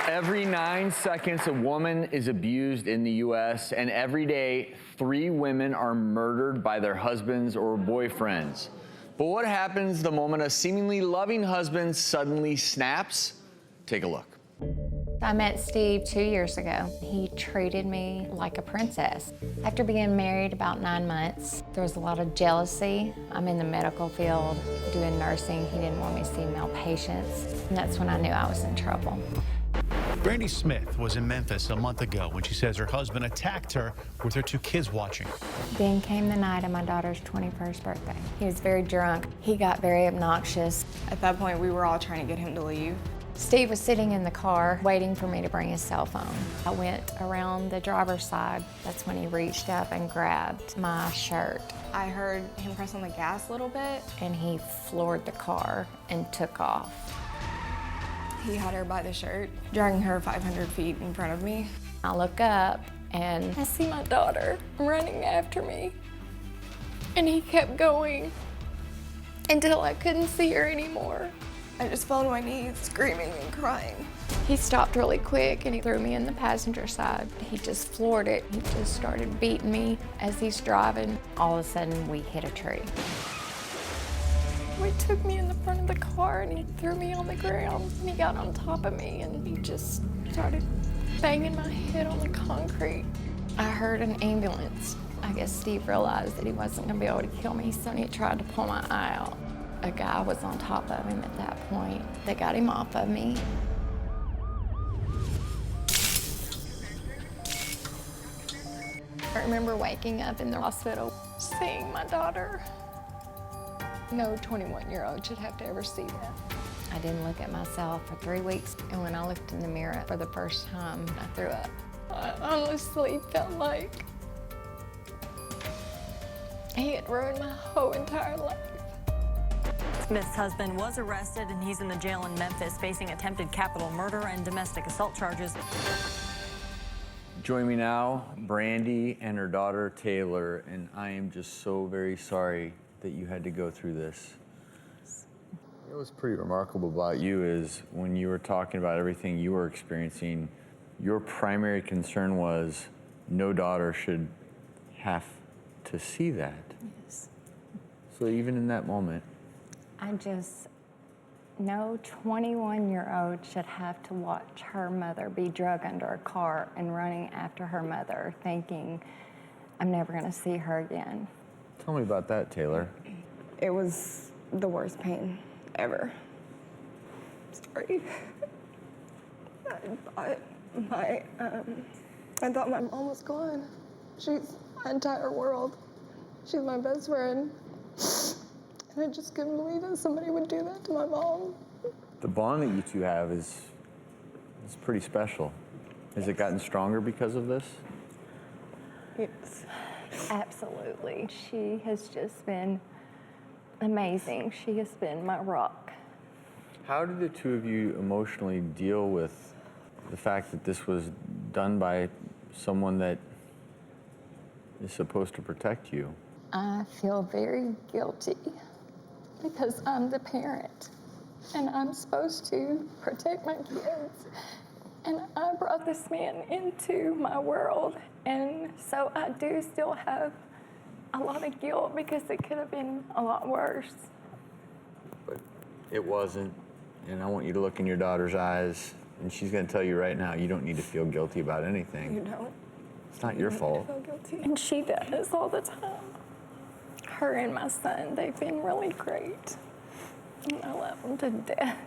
Every 9 seconds, a woman is abused in the U.S., and every day, 3 women are murdered by their husbands or boyfriends. But what happens the moment a seemingly loving husband suddenly snaps? Take a look. I met Steve 2 years ago. He treated me like a princess. After being married about 9 months, there was a lot of jealousy. I'm in the medical field doing nursing. He didn't want me to see male patients, and that's when I knew I was in trouble. Brandi Smith was in Memphis a month ago when she says her husband attacked her with her 2 kids watching. Then came the night of my daughter's 21st birthday. He was very drunk. He got very obnoxious. At that point, we were all trying to get him to leave. Steve was sitting in the car waiting for me to bring his cell phone. I went around the driver's side. That's when he reached up and grabbed my shirt. I heard him press on the gas a little bit. And he floored the car and took off. He had her by the shirt, dragging her 500 feet in front of me. I look up and I see my daughter running after me. And he kept going until I couldn't see her anymore. I just fell to my knees, screaming and crying. He stopped really quick and he threw me in the passenger side. He just floored it. He just started beating me as he's driving. All of a sudden, we hit a tree. He took me in the front of the car and he threw me on the ground. And he got on top of me and he just started banging my head on the concrete. I heard an ambulance. I guess Steve realized that he wasn't gonna be able to kill me, so he tried to pull my eye out. A guy was on top of him at that point. They got him off of me. I remember waking up in the hospital, seeing my daughter. No 21-year-old should have to ever see that. I didn't look at myself for 3 weeks, and when I looked in the mirror for the first time, I threw up. I honestly felt like he had ruined my whole entire life. Smith's husband was arrested and he's in the jail in Memphis facing attempted capital murder and domestic assault charges. Join me now, Brandi and her daughter, Taylor, and I am just so very sorry that you had to go through this. What was pretty remarkable about you is when you were talking about everything you were experiencing, your primary concern was no daughter should have to see that. Yes. So even in that moment, no 21-year-old should have to watch her mother be drugged under a car and running after her mother, thinking, I'm never gonna see her again. tell me about that, Taylor. It was the worst pain ever. Sorry. I thought my mom was gone. She's my entire world. She's my best friend. And I just couldn't believe that somebody would do that to my mom. The bond that you two have is pretty special. Has it gotten stronger because of this? Yes. Absolutely. She has just been amazing. She has been my rock. How did the two of you emotionally deal with the fact that this was done by someone that is supposed to protect you? I feel very guilty because I'm the parent and I'm supposed to protect my kids. And I brought this man into my world, and so I do still have a lot of guilt because it could have been a lot worse. But it wasn't, and I want you to look in your daughter's eyes, and she's gonna tell you right now, you don't need to feel guilty about anything. You don't. It's not your fault. I feel guilty. And she does all the time. Her and my son, they've been really great. And I love them to death.